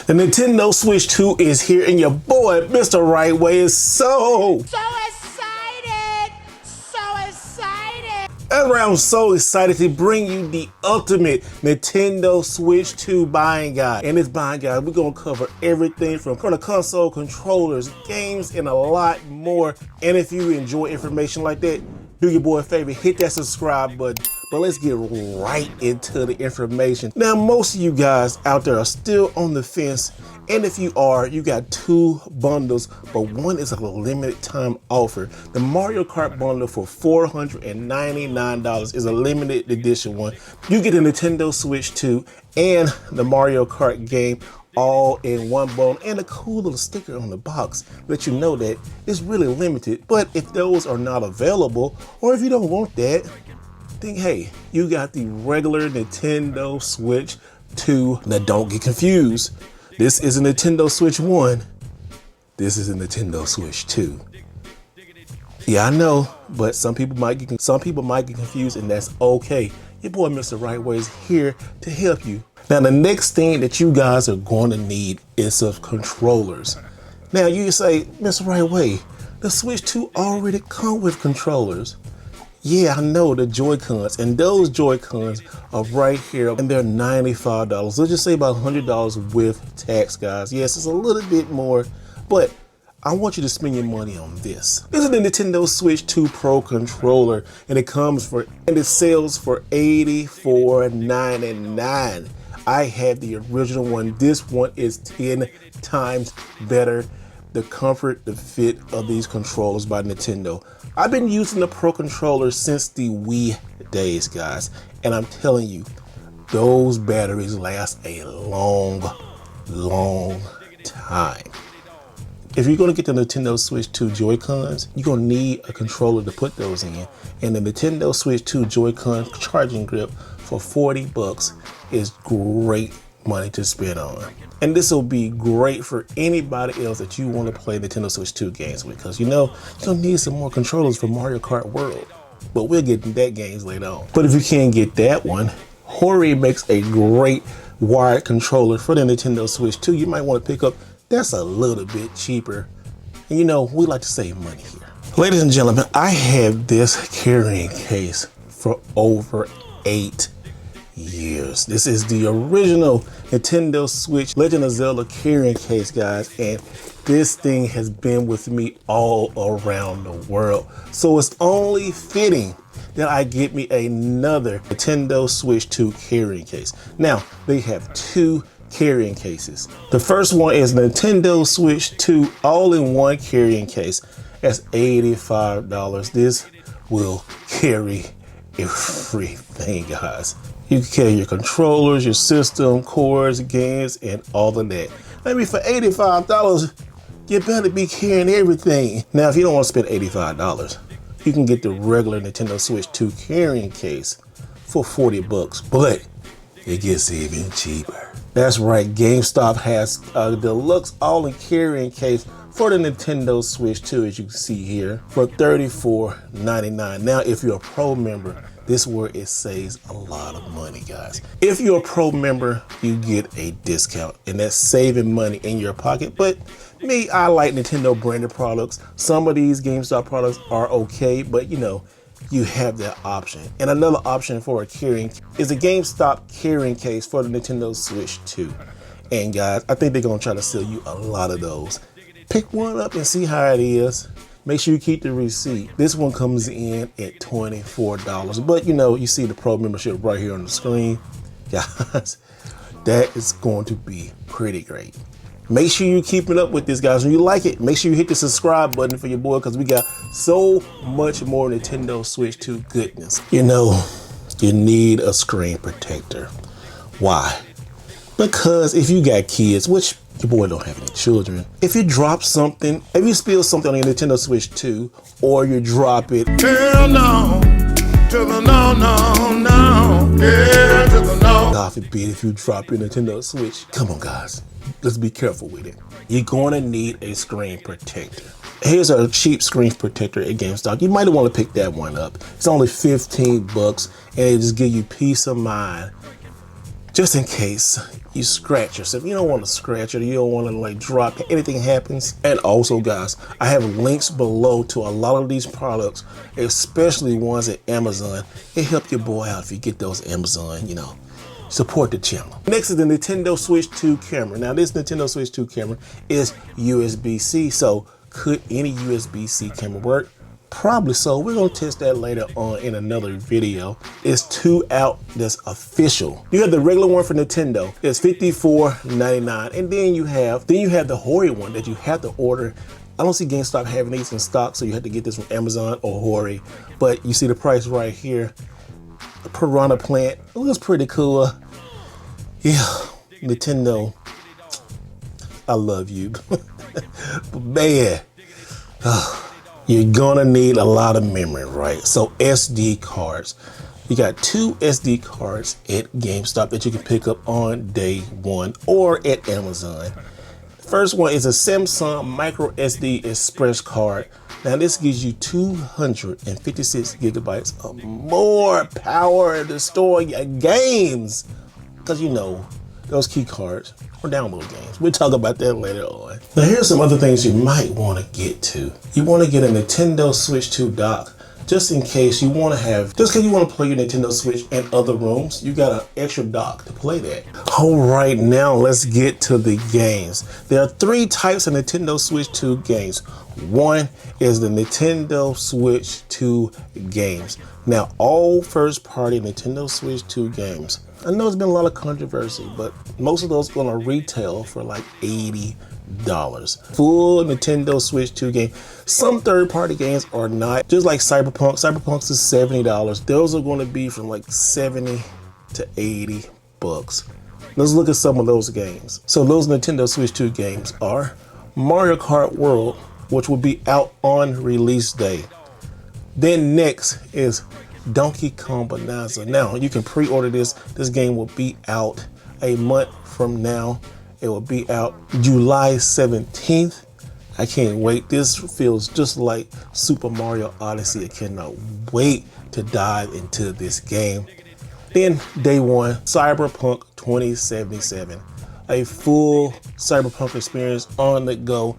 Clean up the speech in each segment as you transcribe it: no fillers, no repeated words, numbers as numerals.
The Nintendo Switch 2 is here, and your boy, Mr. Right Way, is so excited! So excited! I'm so excited to bring you the ultimate Nintendo Switch 2 buying guide. In this buying guide, we're gonna cover everything from the console, controllers, games, and a lot more. And if you enjoy information like that, do your boy a favor, hit that subscribe button. But let's get right into the information. Now, most of you guys out there are still on the fence. And if you are, you got two bundles, but one is a limited time offer. The Mario Kart bundle for $499 is a limited edition one. You get a Nintendo Switch 2 and the Mario Kart game all in one bundle, and a cool little sticker on the box let you know that it's really limited. But if those are not available, or if you don't want that, then hey, you got the regular Nintendo Switch 2. Now don't get confused. This is a Nintendo Switch 1. This is a Nintendo Switch 2. Yeah, I know, but some people might get confused, and that's okay. Your boy Mr. Right Way is here to help you. Now, the next thing that you guys are going to need is some controllers. Now, you say, Mr. Right Way, the Switch 2 already come with controllers. Yeah, I know, the Joy-Cons, and those Joy-Cons are right here, and they're $95. Let's just say about $100 with tax, guys. Yes, it's a little bit more, but I want you to spend your money on this. This is the Nintendo Switch 2 Pro controller, and it sells for $84.99. I had the original one. This one is 10 times better. The comfort, the fit of these controllers by Nintendo. I've been using the Pro controller since the Wii days, guys, and I'm telling you, those batteries last a long time. If you're gonna get the Nintendo Switch 2 Joy-Cons, you're gonna need a controller to put those in. And the Nintendo Switch 2 Joy-Con charging grip for $40 is great money to spend on. And this will be great for anybody else that you want to play Nintendo Switch 2 games with, because you know, you're gonna need some more controllers for Mario Kart World. But we'll get to that games later on. But if you can't get that one, Hori makes a great wired controller for the Nintendo Switch 2. You might want to pick up. That's a little bit cheaper. And you know, we like to save money here. Ladies and gentlemen, I have this carrying case for over 8 years. This is the original Nintendo Switch Legend of Zelda carrying case, guys. And this thing has been with me all around the world. So it's only fitting that I get me another Nintendo Switch 2 carrying case. Now, they have two carrying cases. The first one is Nintendo Switch 2 all-in-one carrying case. That's $85. This will carry everything, guys. You can carry your controllers, your system, cords, games, and all of that. Maybe for $85, you better be carrying everything. Now, if you don't want to spend $85, you can get the regular Nintendo Switch 2 carrying case for $40, but it gets even cheaper. That's right, GameStop has a deluxe all-in carrying case for the Nintendo Switch 2, as you can see here, for $34.99. Now, if you're a Pro member, this is where it saves a lot of money, guys. If you're a Pro member, you get a discount, and that's saving money in your pocket. But me, I like Nintendo branded products. Some of these GameStop products are okay, but you know, you have that option. And another option for a carrying is a GameStop carrying case for the Nintendo Switch 2. And guys, I think they're gonna try to sell you a lot of those. Pick one up and see how it is. Make sure you keep the receipt. This one comes in at $24, but you know, you see the Pro membership right here on the screen. Guys, that is going to be pretty great. Make sure you keep it up with this, guys. When you like it, make sure you hit the subscribe button for your boy, because we got so much more Nintendo Switch 2 goodness. You know, you need a screen protector. Why? Because if you got kids, which your boy don't have any children, if you drop something, if you spill something on your Nintendo Switch 2, or you drop it, hell no, to the no, yeah, to the no. God forbid if you drop your Nintendo Switch. Come on, guys. Let's be careful with it. You're going to need a screen protector. Here's a cheap screen protector at GameStop. You might want to pick that one up. It's only $15 and it just give you peace of mind just in case you scratch yourself. You don't want to scratch it. You don't want to like drop it. Anything happens. And also, guys, I have links below to a lot of these products, especially ones at Amazon. It help your boy out if you get those Amazon, you know. Support the channel. Next is the Nintendo Switch 2 camera. Now this Nintendo Switch 2 camera is USB-C, so could any USB-C camera work? Probably so. We're gonna test that later on in another video. It's 2 out that's official. You have the regular one for Nintendo. It's $54.99, and then you have the Hori one that you have to order. I don't see GameStop having these in stock, so you have to get this from Amazon or Hori. But you see the price right here. The Piranha plant. It looks pretty cool. Yeah, Nintendo, I love you. But man, you're gonna need a lot of memory, right? So SD cards. You got 2 SD cards at GameStop that you can pick up on day one or at Amazon. First one is a Samsung Micro SD Express card. Now this gives you 256 gigabytes of more power to store your games. Because you know, those key cards or download games. We'll talk about that later on. Now here's some other things you might want to get to. You want to get a Nintendo Switch 2 dock. Just in case you want to play your Nintendo Switch in other rooms, you got an extra dock to play that. All right, now let's get to the games. There are 3 types of Nintendo Switch 2 games. One is the Nintendo Switch 2 games. Now, all first-party Nintendo Switch 2 games. I know there's been a lot of controversy, but most of those are gonna retail for like $80. Full Nintendo Switch 2 game. Some third-party games are not. Just like Cyberpunk. Cyberpunk is $70. Those are going to be from like 70 to 80 bucks. Let's look at some of those games. So those Nintendo Switch 2 games are Mario Kart World, which will be out on release day. Then next is Donkey Kong Bonanza. Now you can pre-order this. This game will be out a month from now. It will be out July 17th. I can't wait. This feels just like Super Mario Odyssey. I cannot wait to dive into this game. Then day one, Cyberpunk 2077. A full Cyberpunk experience on the go.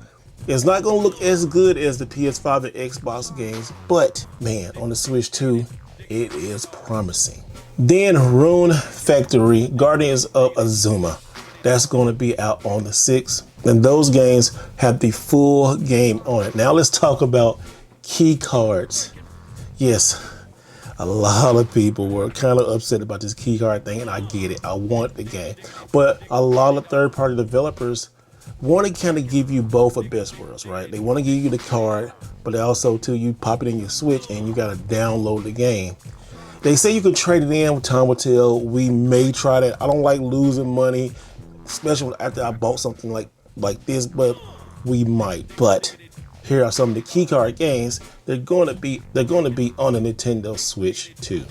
It's not going to look as good as the PS5 and Xbox games, but man, on the Switch 2, it is promising. Then Rune Factory, Guardians of Azuma. That's going to be out on the 6th. And those games have the full game on it. Now let's talk about key cards. Yes, a lot of people were kind of upset about this key card thing, and I get it. I want the game. But a lot of third-party developers want to kind of give you both of best worlds, right? They want to give you the card, but they also, too, you pop it in your Switch and you got to download the game. They say you can trade it in. Time will tell. We may try that. I don't like losing money, especially after I bought something like this, but we might. But here are some of the key card games. They're going to be on the Nintendo Switch 2.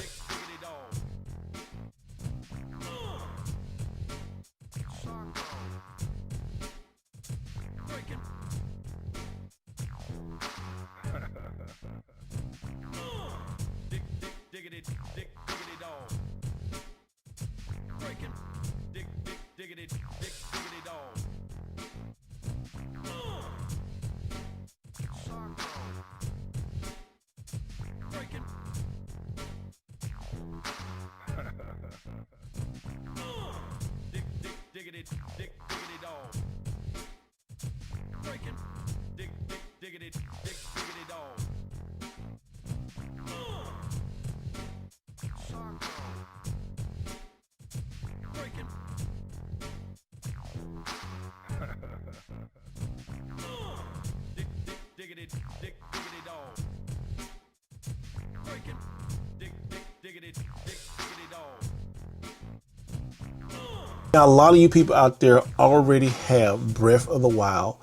Now, a lot of you people out there already have Breath of the Wild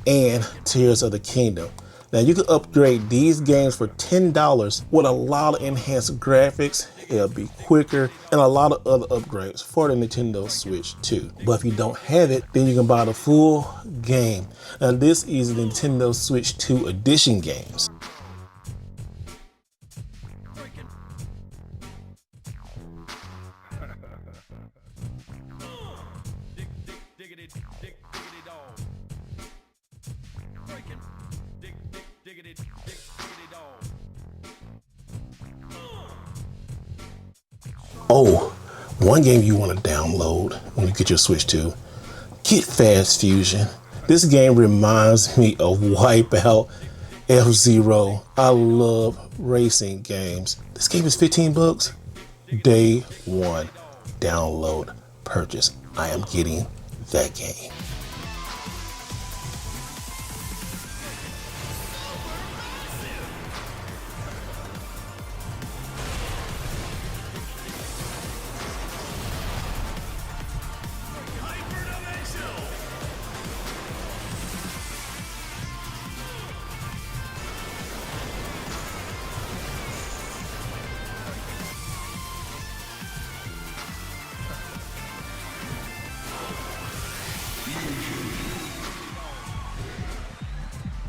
and Tears of the Kingdom. Now, you can upgrade these games for $10 with a lot of enhanced graphics. It'll be quicker and a lot of other upgrades for the Nintendo Switch 2. But if you don't have it, then you can buy the full game. Now, this is the Nintendo Switch 2 Edition games. Oh, one game you want to download when you get your Switch 2. Get Fast Fusion. This game reminds me of Wipeout, F-Zero. I love racing games. This game is 15 bucks. Day one. Download, purchase. I am getting that game.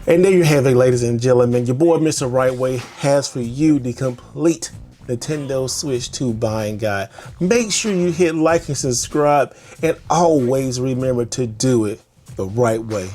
And there you have it, ladies and gentlemen. Your boy, Mr. Right Way, has for you the complete Nintendo Switch 2 buying guide. Make sure you hit like and subscribe, and always remember to do it the right way.